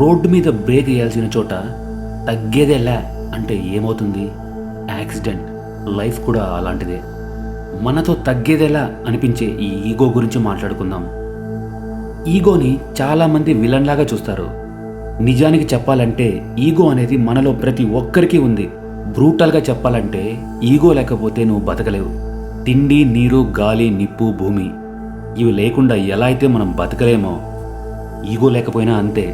Road మీద break వేయాల్సిన చోట తగ్గేదేలా అంటే ఏమవుతుంది? యాక్సిడెంట్. లైఫ్ కూడా అలాంటిదే. మనతో తగ్గేదేలా అనిపించే ఈ ఈగో గురించి మాట్లాడుకుందాం. ఈగోని చాలామంది విలన్ లాగా చూస్తారు. నిజానికి చెప్పాలంటే ఈగో అనేది మనలో ప్రతి ఒక్కరికి ఉంది. బ్రూటల్గా చెప్పాలంటే ఈగో లేకపోతే నువ్వు బతకలేవు. తిండి, నీరు, గాలి, నిప్పు, భూమి ఇవి లేకుండా ఎలా అయితే మనం బతకలేమో ఈగో లేకపోయినా అంతే.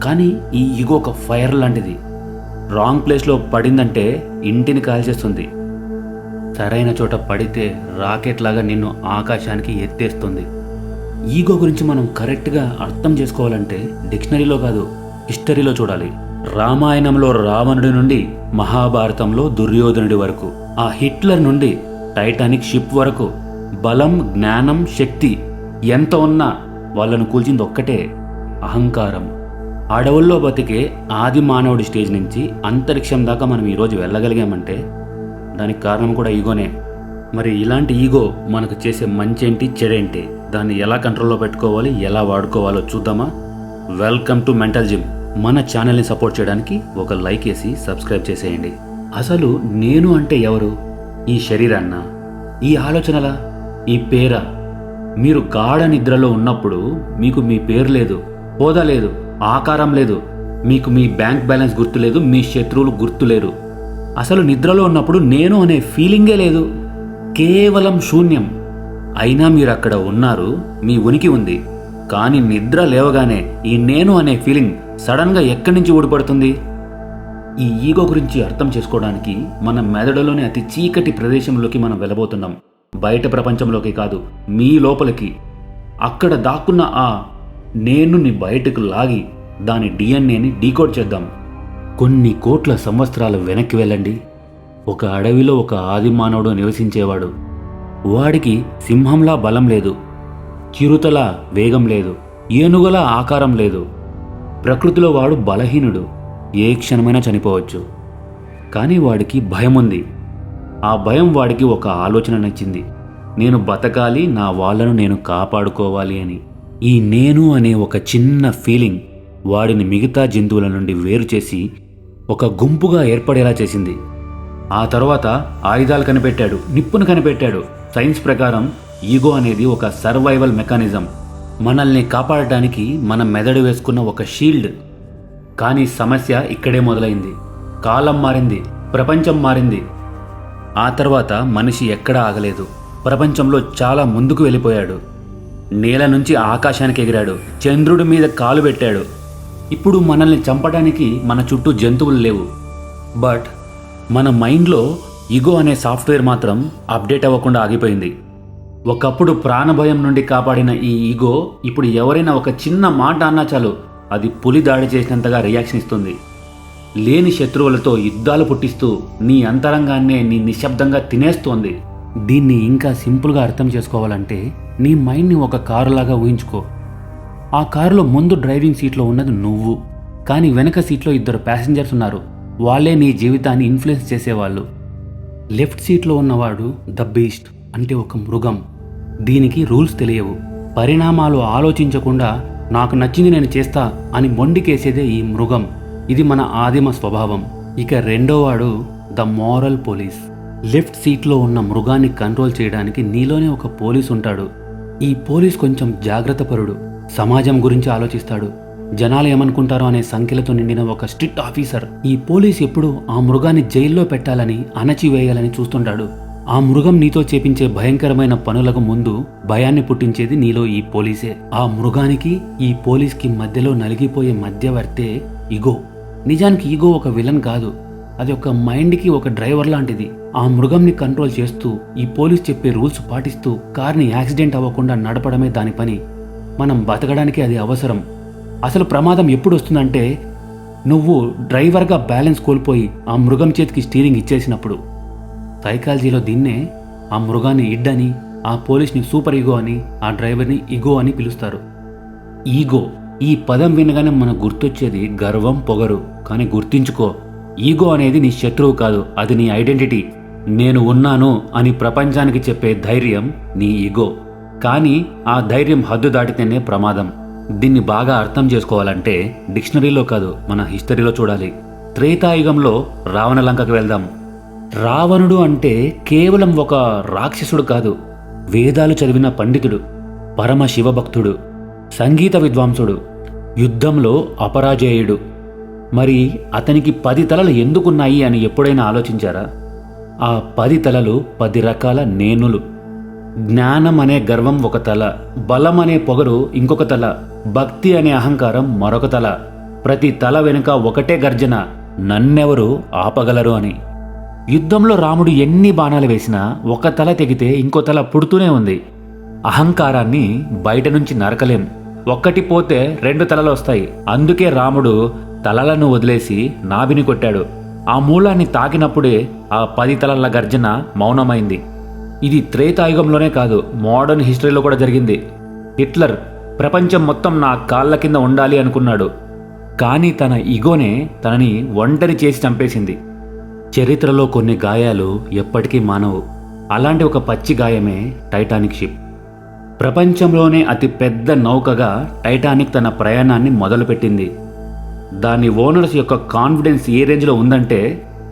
కానీ ఈ ఈగో ఒక ఫైర్ లాంటిది. రాంగ్ ప్లేస్లో పడిందంటే ఇంటిని కాల్చేస్తుంది. సరైన చోట పడితే రాకెట్ లాగా నిన్ను ఆకాశానికి ఎత్తేస్తుంది. ఈగో గురించి మనం కరెక్ట్గా అర్థం చేసుకోవాలంటే డిక్షనరీలో కాదు, హిస్టరీలో చూడాలి. రామాయణంలో రావణుడి నుండి మహాభారతంలో దుర్యోధనుడి వరకు, ఆ హిట్లర్ నుండి టైటానిక్ షిప్ వరకు బలం, జ్ఞానం, శక్తి ఎంత ఉన్నా వాళ్ళను కూల్చింది ఒక్కటే, అహంకారం. అడవుల్లో బతికే ఆది మానవుడి స్టేజ్ నుంచి అంతరిక్షం దాకా మనం ఈరోజు వెళ్ళగలిగామంటే దానికి కారణం కూడా ఈగోనే. మరి ఇలాంటి ఈగో మనకు చేసే మంచేంటి, చెడేంటి, దాన్ని ఎలా కంట్రోల్లో పెట్టుకోవాలి, ఎలా వాడుకోవాలో చూద్దామా? Welcome to mental gym. మన ఛానల్ని సపోర్ట్ చేయడానికి ఒక లైక్ వేసి సబ్స్క్రైబ్ చేసేయండి. అసలు నేను అంటే ఎవరు? ఈ శరీరాన్న, ఈ ఆలోచనలా, ఈ పేరా? మీరు గాఢ నిద్రలో ఉన్నప్పుడు మీకు మీ పేరు లేదు, హోదా లేదు, ఆకారం లేదు, మీకు మీ బ్యాంక్ బ్యాలెన్స్ గుర్తులేదు, మీ శత్రువులు గుర్తులేరు. అసలు నిద్రలో ఉన్నప్పుడు నేను అనే ఫీలింగే లేదు, కేవలం శూన్యం. అయినా మీరు అక్కడ ఉన్నారు, మీ ఉనికి ఉంది. కానీ నిద్ర లేవగానే ఈ నేను అనే ఫీలింగ్ సడన్గా ఎక్కడి నుంచి ఊడిపడుతుంది? ఈ ఈగో గురించి అర్థం చేసుకోవడానికి మన మెదడులోని అతి చీకటి ప్రదేశంలోకి మనం వెళ్ళబోతున్నాం. బయట ప్రపంచంలోకి కాదు, మీ లోపలికి. అక్కడ దాక్కున్న ఆ నేనుని బయటకు లాగి దాని డిఎన్ఏని డీకోడ్ చేద్దాం. కొన్ని కోట్ల సంవత్సరాలు వెనక్కి వెళ్ళండి. ఒక అడవిలో ఒక ఆది మానవుడు నివసించేవాడు. వాడికి సింహంలా బలం లేదు, చిరుతలా వేగం లేదు, ఏనుగులా ఆకారం లేదు. ప్రకృతిలో వాడు బలహీనుడు, ఏ క్షణమైనా చనిపోవచ్చు. కానీ వాడికి భయం ఉంది. ఆ భయం వాడికి ఒక ఆలోచననిచ్చింది, నేను బతకాలి, నా వాళ్ళను నేను కాపాడుకోవాలి అని. ఈ నేను అనే ఒక చిన్న ఫీలింగ్ వాడిని మిగతా జంతువుల నుండి వేరు చేసి ఒక గుంపుగా ఏర్పడేలా చేసింది. ఆ తర్వాత ఆయుధాలు కనిపెట్టాడు, నిప్పును కనిపెట్టాడు. సైన్స్ ప్రకారం ఈగో అనేది ఒక సర్వైవల్ మెకానిజం, మనల్ని కాపాడటానికి మన మెదడు వేసుకున్న ఒక షీల్డ్. కానీ సమస్య ఇక్కడే మొదలైంది. కాలం మారింది, ప్రపంచం మారింది. ఆ తర్వాత మనిషి ఎక్కడా ఆగలేదు. ప్రపంచంలో చాలా ముందుకు వెళ్ళిపోయాడు. నేల నుంచి ఆకాశానికి ఎగిరాడు, చంద్రుడి మీద కాలు పెట్టాడు. ఇప్పుడు మనల్ని చంపడానికి మన చుట్టూ జంతువులు లేవు. బట్ మన మైండ్లో ఈగో అనే సాఫ్ట్వేర్ మాత్రం అప్డేట్ అవ్వకుండా ఆగిపోయింది. ఒకప్పుడు ప్రాణభయం నుండి కాపాడిన ఈ ఈగో ఇప్పుడు ఎవరైనా ఒక చిన్న మాట అన్నా చాలు అది పులి దాడి చేసినంతగా రియాక్షన్ ఇస్తుంది. లేని శత్రువులతో యుద్ధాలు పుట్టిస్తూ నీ అంతరంగాన్నే నీ నిశ్శబ్దంగా తినేస్తోంది. దీన్ని ఇంకా సింపుల్గా అర్థం చేసుకోవాలంటే నీ మైండ్ని ఒక కారులాగా ఊహించుకో. ఆ కారులో ముందు డ్రైవింగ్ సీట్లో ఉన్నది నువ్వు, కానీ వెనక సీట్లో ఇద్దరు ప్యాసింజర్స్ ఉన్నారు. వాళ్ళే నీ జీవితాన్ని ఇన్ఫ్లుయెన్స్ చేసేవాళ్ళు. లెఫ్ట్ సీట్లో ఉన్నవాడు ద బీస్ట్, అంటే ఒక మృగం. దీనికి రూల్స్ తెలియవు, పరిణామాలు ఆలోచించకుండా నాకు నచ్చింది నేను చేస్తా అని మొండికేసేదే ఈ మృగం. ఇది మన ఆదిమ స్వభావం. ఇక రెండోవాడు ద మోరల్ పోలీస్. లెఫ్ట్ సీట్లో ఉన్న మృగాన్ని కంట్రోల్ చేయడానికి నీలోనే ఒక పోలీస్ ఉంటాడు. ఈ పోలీస్ కొంచెం జాగ్రత్తపరుడు, సమాజం గురించి ఆలోచిస్తాడు, జనాలు ఏమనుకుంటారో అనే సంఖ్యలతో నిండిన ఒక స్ట్రిక్ట్ ఆఫీసర్. ఈ పోలీస్ ఎప్పుడూ ఆ మృగాన్ని జైల్లో పెట్టాలని, అణచివేయాలని చూస్తుంటాడు. ఆ మృగం నీతో చేపించే భయంకరమైన పనులకు ముందు భయాన్ని పుట్టించేది నీలో ఈ పోలీసే. ఆ మృగానికి ఈ పోలీస్కి మధ్యలో నలిగిపోయే మధ్యవర్తే ఈగో. నిజానికి ఈగో ఒక విలన్ కాదు, అది ఒక మైండ్కి ఒక డ్రైవర్ లాంటిది. ఆ మృగంని కంట్రోల్ చేస్తూ ఈ పోలీస్ చెప్పే రూల్స్ పాటిస్తూ కార్ని యాక్సిడెంట్ అవ్వకుండా నడపడమే దాని పని. మనం బతకడానికి అది అవసరం. అసలు ప్రమాదం ఎప్పుడు వస్తుందంటే నువ్వు డ్రైవర్గా బ్యాలెన్స్ కోల్పోయి ఆ మృగం చేతికి స్టీరింగ్ ఇచ్చేసినప్పుడు. సైకాలజీలో దీన్నే ఆ మృగాన్ని ఇడ్ అని, ఆ పోలీస్ని సూపర్ ఈగో అని, ఆ డ్రైవర్ని ఈగో అని పిలుస్తారు. ఈగో ఈ పదం వినగానే మనకు గుర్తొచ్చేది గర్వం, పొగరు. కానీ గుర్తించుకో, ఈగో అనేది నీ శత్రువు కాదు, అది నీ ఐడెంటిటీ. నేను ఉన్నాను అని ప్రపంచానికి చెప్పే ధైర్యం నీ ఈగో. కానీ ఆ ధైర్యం హద్దు దాటితేనే ప్రమాదం. దీన్ని బాగా అర్థం చేసుకోవాలంటే డిక్షనరీలో కాదు, మన హిస్టరీలో చూడాలి. త్రేతాయుగంలో రావణలంకకు వెళ్దాం. రావణుడు అంటే కేవలం ఒక రాక్షసుడు కాదు, వేదాలు చదివిన పండితుడు, పరమ శివభక్తుడు, సంగీత విద్వాంసుడు, యుద్ధంలో అపరాజేయుడు. మరి అతనికి 10 తలలు ఎందుకున్నాయి అని ఎప్పుడైనా ఆలోచించారా? ఆ 10 తలలు 10 రకాల నేనులు. జ్ఞానం అనే గర్వం ఒక తల, బలం అనే పొగరు ఇంకొక తల, భక్తి అనే అహంకారం మరొక తల. ప్రతి తల వెనుక ఒకటే గర్జన, నన్నెవరు ఆపగలరు అని. యుద్ధంలో రాముడు ఎన్ని బాణాలు వేసినా ఒక తల తెగితే ఇంకో తల పుడుతూనే ఉంది. అహంకారాన్ని బయట నుంచి నరకలేం, ఒక్కటి పోతే 2 తలలు వస్తాయి. అందుకే రాముడు తలలను వదిలేసి నాభిని కొట్టాడు. ఆ మూలాన్ని తాకినప్పుడే ఆ 10 తలల గర్జన మౌనమైంది. ఇది త్రేతాయుగంలోనే కాదు, మోడర్న్ హిస్టరీలో కూడా జరిగింది. హిట్లర్ ప్రపంచం మొత్తం నా కాళ్ళ కింద ఉండాలి అనుకున్నాడు, కానీ తన ఈగోనే తనని ఒంటరి చేసి చంపేసింది. చరిత్రలో కొన్ని గాయాలు ఎప్పటికీ మానవు. అలాంటి ఒక పచ్చి గాయమే టైటానిక్ షిప్. ప్రపంచంలోనే అతి పెద్ద నౌకగా టైటానిక్ తన ప్రయాణాన్ని మొదలుపెట్టింది. దాని ఓనర్స్ యొక్క కాన్ఫిడెన్స్ ఏ రేంజ్లో ఉందంటే,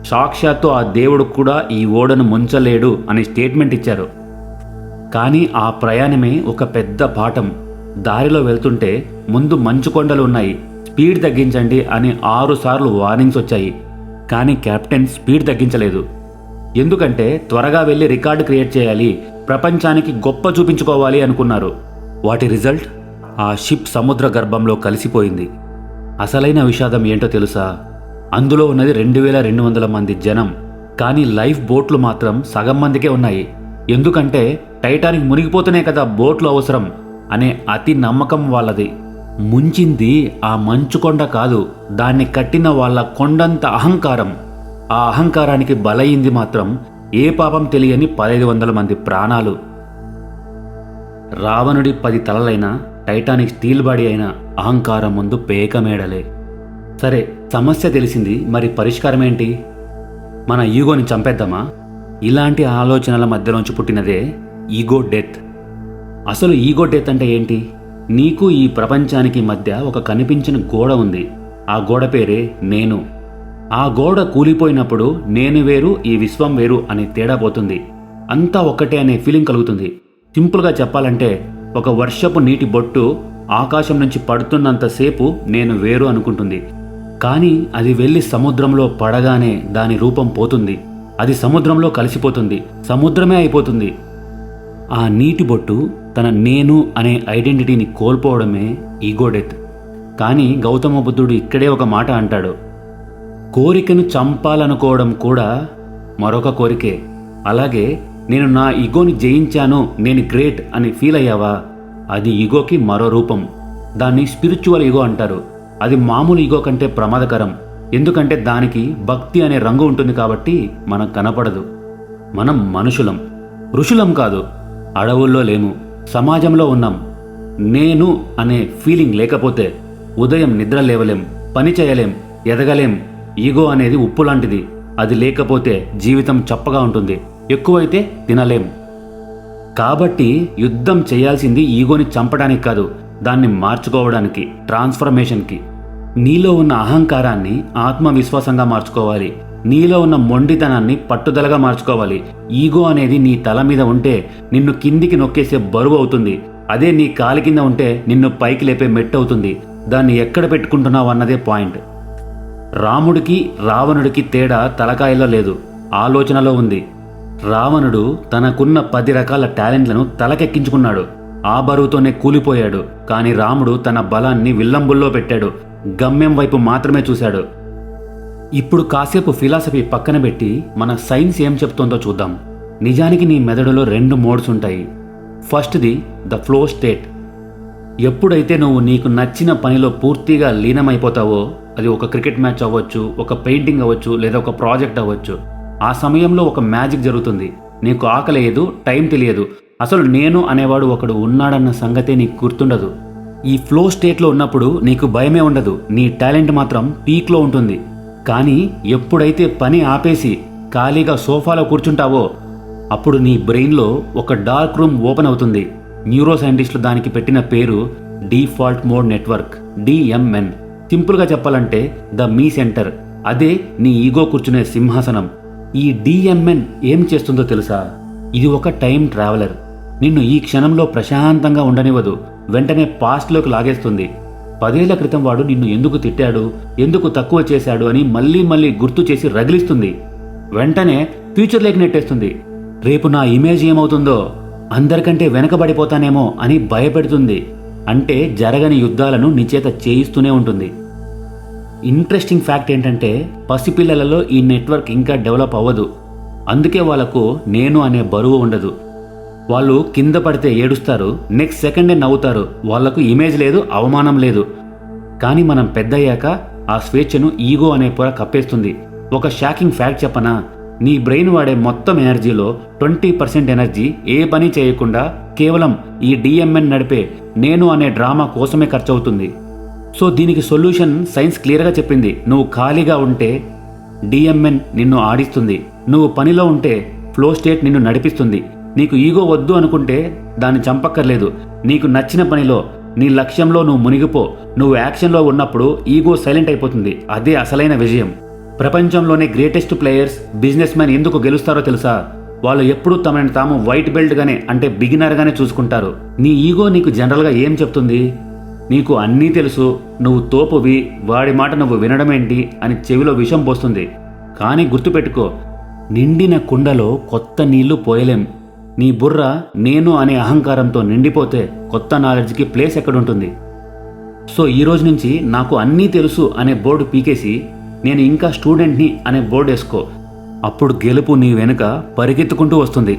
సాక్షాత్తు ఆ దేవుడు కూడా ఈ ఓడను ముంచలేడు అని స్టేట్మెంట్ ఇచ్చారు. కానీ ఆ ప్రయాణమే ఒక పెద్ద పాఠం. దారిలో వెళ్తుంటే ముందు మంచు కొండలు ఉన్నాయి, స్పీడ్ తగ్గించండి అని 6 సార్లు వార్నింగ్స్ వచ్చాయి. కానీ కెప్టెన్ స్పీడ్ తగ్గించలేదు. ఎందుకంటే త్వరగా వెళ్ళి రికార్డు క్రియేట్ చేయాలి, ప్రపంచానికి గొప్ప చూపించుకోవాలి అనుకున్నారు. వాటి రిజల్ట్, ఆ షిప్ సముద్ర గర్భంలో కలిసిపోయింది. అసలైన విషాదం ఏంటో తెలుసా? అందులో ఉన్నది 2200 మంది జనం, కానీ లైఫ్ బోట్లు మాత్రం సగం మందికే ఉన్నాయి. ఎందుకంటే టైటానిక్ మునిగిపోతేనే కదా బోట్లు అవసరం అనే అతి నమ్మకం వాళ్ళది. ముంచింది ఆ మంచుకొండ కాదు, దాన్ని కట్టిన వాళ్ళ కొండంత అహంకారం. ఆ అహంకారానికి బలయింది మాత్రం ఏ పాపం తెలియని 1500 మంది ప్రాణాలు. రావణుడి 10 తలలైన టైటానిక్ స్టీల్ బాడీ అయిన అహంకారం ముందు పేకమేడలే. సరే, సమస్య తెలిసింది, మరి పరిష్కారం ఏంటి? మన ఈగోని చంపేద్దామా? ఇలాంటి ఆలోచనల మధ్యలోంచి పుట్టినదే ఈగో డెత్. అసలు ఈగో డెత్ అంటే ఏంటి? నీకు ఈ ప్రపంచానికి మధ్య ఒక కనిపించిన గోడ ఉంది. ఆ గోడ పేరే నేను. ఆ గోడ కూలిపోయినప్పుడు నేను వేరు, ఈ విశ్వం వేరు అనే తేడా పోతుంది. అంతా ఒక్కటే అనే ఫీలింగ్ కలుగుతుంది. సింపుల్గా చెప్పాలంటే, ఒక వర్షపు నీటి బొట్టు ఆకాశం నుంచి పడుతున్నంతసేపు నేను వేరు అనుకుంటుంది. కానీ అది వెళ్ళి సముద్రంలో పడగానే దాని రూపం పోతుంది. అది సముద్రంలో కలిసిపోతుంది, సముద్రమే అయిపోతుంది. ఆ నీటి బొట్టు తన నేను అనే ఐడెంటిటీని కోల్పోవడమే ఈగో డెత్. కానీ గౌతమ బుద్ధుడు ఇక్కడే ఒక మాట అంటాడు, కోరికను చంపాలనుకోవడం కూడా మరొక కోరికే. అలాగే నేను నా ఈగోని జయించాను, నేను గ్రేట్ అని ఫీల్ అయ్యావా? అది ఈగోకి మరో రూపం. దాన్ని స్పిరిచువల్ ఈగో అంటారు. అది మామూలు ఈగో కంటే ప్రమాదకరం. ఎందుకంటే దానికి భక్తి అనే రంగు ఉంటుంది కాబట్టి మనకు కనపడదు. మనం మనుషులం, ఋషులం కాదు. అడవుల్లో లేము, సమాజంలో ఉన్నాం. నేను అనే ఫీలింగ్ లేకపోతే ఉదయం నిద్ర లేవలేం, పని చేయలేం, ఎదగలేం. ఈగో అనేది ఉప్పు లాంటిది. అది లేకపోతే జీవితం చప్పగా ఉంటుంది, ఎక్కువైతే తినలేం. కాబట్టి యుద్ధం చేయాల్సింది ఈగోని చంపడానికి కాదు, దాన్ని మార్చుకోవడానికి, ట్రాన్స్ఫర్మేషన్కి. నీలో ఉన్న అహంకారాన్ని ఆత్మవిశ్వాసంగా మార్చుకోవాలి. నీలో ఉన్న మొండితనాన్ని పట్టుదలగా మార్చుకోవాలి. ఈగో అనేది నీ తల మీద ఉంటే నిన్ను కిందికి నొక్కేసే బరువు అవుతుంది. అదే నీ కాలి కింద ఉంటే నిన్ను పైకి లేపే మెట్టు అవుతుంది. దాన్ని ఎక్కడ పెట్టుకుంటున్నావు అన్నదే పాయింట్. రాముడికి రావణుడికి తేడా తలకాయలో లేదు, ఆలోచనలో ఉంది. రావణుడు తనకున్న 10 రకాల టాలెంట్లను తలకెక్కించుకున్నాడు, ఆ బరువుతోనే కూలిపోయాడు. కానీ రాముడు తన బలాన్ని విల్లంబుల్లో పెట్టాడు, గమ్యం వైపు మాత్రమే చూశాడు. ఇప్పుడు కాసేపు ఫిలాసఫీ పక్కన పెట్టి మన సైన్స్ ఏం చెప్తోందో చూద్దాం. నిజానికి నీ మెదడులో 2 మోడ్స్ ఉంటాయి. ఫస్ట్ది ద ఫ్లో స్టేట్. ఎప్పుడైతే నువ్వు నీకు నచ్చిన పనిలో పూర్తిగా లీనమైపోతావో, అది ఒక క్రికెట్ మ్యాచ్ అవ్వచ్చు, ఒక పెయింటింగ్ అవ్వచ్చు, లేదా ఒక ప్రాజెక్ట్ అవ్వచ్చు, ఆ సమయంలో ఒక మ్యాజిక్ జరుగుతుంది. నీకు ఆకలేదు, టైం తెలియదు, అసలు నేను అనేవాడు ఒకడు ఉన్నాడన్న సంగతే నీకు గుర్తుండదు. ఈ ఫ్లో స్టేట్లో ఉన్నప్పుడు నీకు భయమే ఉండదు, నీ టాలెంట్ మాత్రం పీక్లో ఉంటుంది. కానీ ఎప్పుడైతే పని ఆపేసి ఖాళీగా సోఫాలో కూర్చుంటావో, అప్పుడు నీ బ్రెయిన్లో ఒక డార్క్ రూమ్ ఓపెన్ అవుతుంది. న్యూరో సైంటిస్టులు దానికి పెట్టిన పేరు డిఫాల్ట్ మోడ్ నెట్వర్క్, డిఎంఎన్. సింపుల్గా చెప్పాలంటే ద మీ సెంటర్. అదే నీ ఈగో కూర్చునే సింహాసనం. ఈ డిఎంఎన్ ఏం చేస్తుందో తెలుసా? ఇది ఒక టైం ట్రావెలర్. నిన్ను ఈ క్షణంలో ప్రశాంతంగా ఉండనివ్వదు. వెంటనే పాస్ట్లోకి లాగేస్తుంది. 10 ఏళ్ల క్రితం వాడు నిన్ను ఎందుకు తిట్టాడు, ఎందుకు తక్కువ చేశాడు అని మళ్ళీ మళ్ళీ గుర్తు చేసి రగిలిస్తుంది. వెంటనే ఫ్యూచర్లోకి నెట్టేస్తుంది. రేపు నా ఇమేజ్ ఏమవుతుందో, అందరికంటే వెనకబడిపోతానేమో అని భయపెడుతుంది. అంటే జరగని యుద్ధాలను నీ చేత చేయిస్తూనే ఉంటుంది. ఇంట్రెస్టింగ్ ఫ్యాక్ట్ ఏంటంటే పసిపిల్లలలో ఈ నెట్వర్క్ ఇంకా డెవలప్ అవ్వదు. అందుకే వాళ్ళకు నేను అనే బరువు ఉండదు. వాళ్ళు కింద పడితే ఏడుస్తారు, నెక్స్ట్ సెకండే నవ్వుతారు. వాళ్లకు ఇమేజ్ లేదు, అవమానం లేదు. కానీ మనం పెద్దయ్యాక ఆ స్వేచ్ఛను ఈగో అనే పొర కప్పేస్తుంది. ఒక షాకింగ్ ఫ్యాక్ట్ చెప్పనా? నీ బ్రెయిన్ వాడే మొత్తం ఎనర్జీలో 20% ఎనర్జీ ఏ పని చేయకుండా కేవలం ఈ డిఎంఎన్ నడిపే నేను అనే డ్రామా కోసమే ఖర్చవుతుంది. సో దీనికి సొల్యూషన్ సైన్స్ క్లియర్గా చెప్పింది. నువ్వు ఖాళీగా ఉంటే డిఎంఎన్ నిన్ను ఆడిస్తుంది. నువ్వు పనిలో ఉంటే ఫ్లో స్టేట్ నిన్ను నడిపిస్తుంది. నీకు ఈగో వద్దు అనుకుంటే దాన్ని చంపక్కర్లేదు. నీకు నచ్చిన పనిలో, నీ లక్ష్యంలో నువ్వు మునిగిపో. నువ్వు యాక్షన్లో ఉన్నప్పుడు ఈగో సైలెంట్ అయిపోతుంది. అదే అసలైన విజయం. ప్రపంచంలోనే గ్రేటెస్ట్ ప్లేయర్స్, బిజినెస్ మ్యాన్ ఎందుకు గెలుస్తారో తెలుసా? వాళ్ళు ఎప్పుడూ తమని తాము వైట్ బెల్ట్గానే, అంటే బిగినర్గానే చూసుకుంటారు. నీ ఈగో నీకు జనరల్గా ఏం చెప్తుంది? నీకు అన్నీ తెలుసు, నువ్వు తోపువి, వాడి మాట నువ్వు వినడమేంటి అని చెవిలో విషం పోస్తుంది. కానీ గుర్తుపెట్టుకో, నిండిన కుండలో కొత్త నీళ్లు పోయలేం. నీ బుర్ర నేను అనే అహంకారంతో నిండిపోతే కొత్త నాలెడ్జ్కి ప్లేస్ ఎక్కడుంటుంది? సో ఈ రోజు నుంచి నాకు అన్నీ తెలుసు అనే బోర్డు పీకేసి నేను ఇంకా స్టూడెంట్ని అనే బోర్డు వేసుకో. అప్పుడు గెలుపు నీ వెనుక పరిగెత్తుకుంటూ వస్తుంది.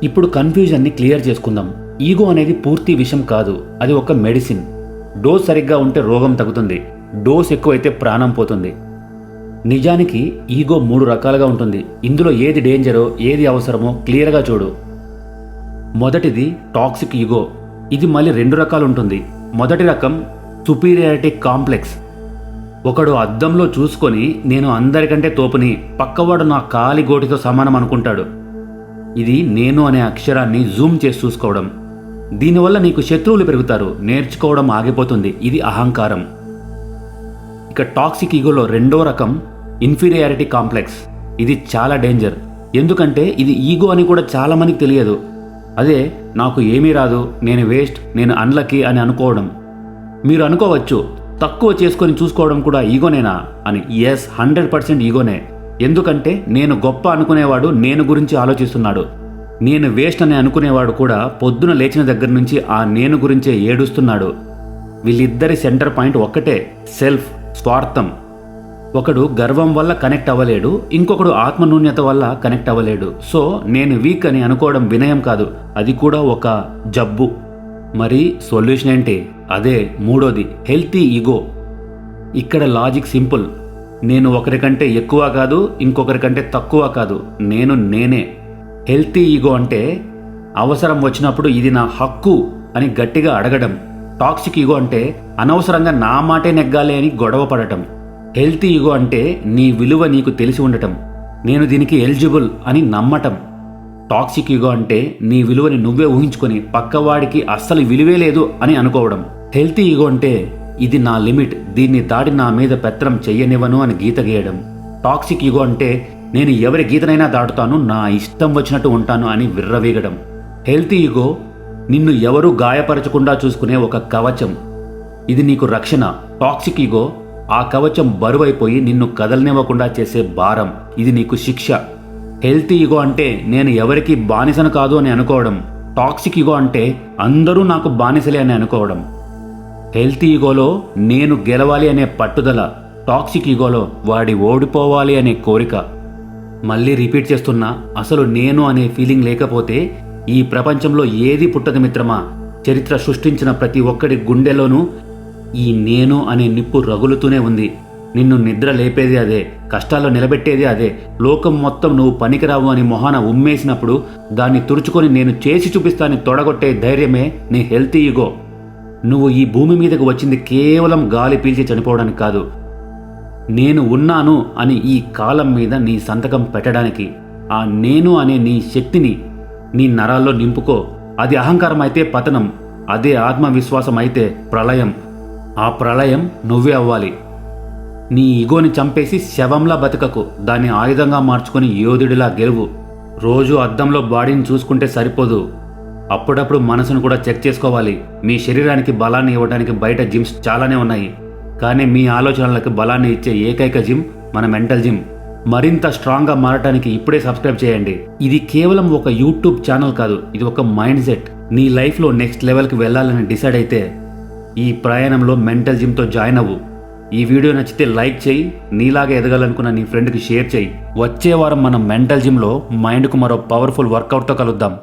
ఇప్పుడు కన్ఫ్యూజన్ని క్లియర్ చేసుకుందాం. ఈగో అనేది పూర్తి విషం కాదు, అది ఒక మెడిసిన్. డోస్ సరిగ్గా ఉంటే రోగం తగ్గుతుంది, డోస్ ఎక్కువైతే ప్రాణం పోతుంది. నిజానికి ఈగో 3 రకాలుగా ఉంటుంది. ఇందులో ఏది డేంజరో, ఏది అవసరమో క్లియర్గా చూడు. మొదటిది టాక్సిక్ ఈగో. ఇది మళ్ళీ 2 రకాలు ఉంటుంది. మొదటి రకం సుపీరియారిటీ కాంప్లెక్స్. ఒకడు అద్దంలో చూసుకొని నేను అందరికంటే తోపుని, పక్కవాడు నా కాలి గోటితో సమానం అనుకుంటాడు. ఇది నేను అనే అక్షరాన్ని జూమ్ చేసి చూసుకోవడం. దీనివల్ల నీకు శత్రువులు పెరుగుతారు, నేర్చుకోవడం ఆగిపోతుంది. ఇది అహంకారం. ఇక టాక్సిక్ ఈగోలో 2వ రకం ఇన్ఫీరియారిటీ కాంప్లెక్స్. ఇది చాలా డేంజర్. ఎందుకంటే ఇది ఈగో అని కూడా చాలా మందికి తెలియదు. అదే నాకు ఏమీ రాదు, నేను వేస్ట్, నేను అన్లక్కీ అని అనుకోవడం. మీరు అనుకోవచ్చు, తక్కువ చేసుకొని చూసుకోవడం కూడా ఈగోనేనా అని. ఎస్, 100% ఈగోనే. ఎందుకంటే నేను గొప్ప అనుకునేవాడు నేను గురించి ఆలోచిస్తున్నాడు. నేను వేస్ట్ అని అనుకునేవాడు కూడా పొద్దున లేచిన దగ్గర నుంచి ఆ నేను గురించే ఏడుస్తున్నాడు. వీళ్ళిద్దరి సెంటర్ పాయింట్ ఒక్కటే, సెల్ఫ్, స్వార్థం. ఒకడు గర్వం వల్ల కనెక్ట్ అవ్వలేడు, ఇంకొకడు ఆత్మన్యూన్యత వల్ల కనెక్ట్ అవ్వలేడు. సో నేను వీక్ అని అనుకోవడం వినయం కాదు, అది కూడా ఒక జబ్బు. మరి సొల్యూషన్ ఏంటి? అదే 3వది, హెల్తీ ఈగో. ఇక్కడ లాజిక్ సింపుల్. నేను ఒకరికంటే ఎక్కువ కాదు, ఇంకొకరికంటే తక్కువ కాదు, నేనే. హెల్తీ ఈగో అంటే అవసరం వచ్చినప్పుడు ఇది నా హక్కు అని గట్టిగా అడగడం. టాక్సిక్ ఈగో అంటే అనవసరంగా నా మాటే నెగ్గాలి అని గొడవ పడటం. హెల్తీ ఈగో అంటే నీ విలువ నీకు తెలిసి ఉండటం, నేను దీనికి ఎలిజిబుల్ అని నమ్మటం. టాక్సిక్ ఈగో అంటే నీ విలువని నువ్వే ఊహించుకొని పక్కవాడికి అస్సలు విలువే లేదు అని అనుకోవడం. హెల్తీ ఈగో అంటే ఇది నా లిమిట్, దీన్ని దాటి నా మీద పెత్తనం చెయ్యనివ్వను అని గీత గీయడం. టాక్సిక్ ఈగో అంటే నేను ఎవరి గీతనైనా దాటుతాను, నా ఇష్టం వచ్చినట్టు ఉంటాను అని విర్రవీగడం. హెల్తీ ఈగో నిన్ను ఎవరూ గాయపరచకుండా చూసుకునే ఒక కవచం. ఇది నీకు రక్షణ. టాక్సిక్ ఈగో ఆ కవచం బరువైపోయి నిన్ను కదలనివ్వకుండా చేసే భారం. ఇది నీకు శిక్ష. హెల్తీ ఈగో అంటే నేను ఎవరికి బానిసను కాదు అని అనుకోవడం. టాక్సిక్ ఈగో అంటే అందరూ నాకు బానిసలే అని అనుకోవడం. హెల్తీ ఈగోలో నేను గెలవాలి అనే పట్టుదల, టాక్సిక్ ఈగోలో వాడి ఓడిపోవాలి అనే కోరిక. మళ్ళీ రిపీట్ చేస్తున్నా, అసలు నేను అనే ఫీలింగ్ లేకపోతే ఈ ప్రపంచంలో ఏది పుట్టదు మిత్రమా. చరిత్ర సృష్టించిన ప్రతి ఒక్కడి గుండెలోనూ ఈ నేను అనే నిప్పు రగులుతూనే ఉంది. నిన్ను నిద్ర లేపేది అదే, కష్టాల్లో నిలబెట్టేది అదే. లోకం మొత్తం నువ్వు పనికిరావు అని మొహాన ఉమ్మేసినప్పుడు దాన్ని తుడుచుకొని నేను చేసి చూపిస్తానని తొడగొట్టే ధైర్యమే నీ హెల్తీ ఈగో. నువ్వు ఈ భూమి మీదకు వచ్చింది కేవలం గాలి పీల్చి చనిపోవడానికి కాదు, నేను ఉన్నాను అని ఈ కాలం మీద నీ సంతకం పెట్టడానికి. ఆ నేను అనే నీ శక్తిని నీ నరాల్లో నింపుకో. అది అహంకారం అయితే పతనం, అదే ఆత్మవిశ్వాసం అయితే ప్రళయం. ఆ ప్రళయం నువ్వే అవ్వాలి. నీ ఈగోని చంపేసి శవంలా బతకకు, దాన్ని ఆయుధంగా మార్చుకొని యోధుడిలా గెలువు. రోజు అద్దంలో బాడీని చూసుకుంటే సరిపోదు, అప్పుడప్పుడు మనసును కూడా చెక్ చేసుకోవాలి. మీ శరీరానికి బలాన్ని ఇవ్వడానికి బయట జిమ్స్ చాలానే ఉన్నాయి, కానీ మీ ఆలోచనలకు బలాన్ని ఇచ్చే ఏకైక జిమ్ మన మెంటల్ జిమ్. మరింత స్ట్రాంగ్గా మారటానికి ఇప్పుడే సబ్స్క్రైబ్ చేయండి. ఇది కేవలం ఒక యూట్యూబ్ ఛానల్ కాదు, ఇది ఒక మైండ్ సెట్. నీ లైఫ్లో నెక్స్ట్ లెవెల్కి వెళ్ళాలని డిసైడ్ అయితే ఈ ప్రయాణంలో మెంటల్ జిమ్తో జాయిన్ అవ్వు. ఈ వీడియో నచ్చితే లైక్ చేయి, నీలాగా ఎదగాలనుకున్న నీ ఫ్రెండ్కి షేర్ చేయి. వచ్చే వారం మనం మెంటల్ జిమ్లో మైండ్కు మరో పవర్ఫుల్ వర్కౌట్తో కలుద్దాం.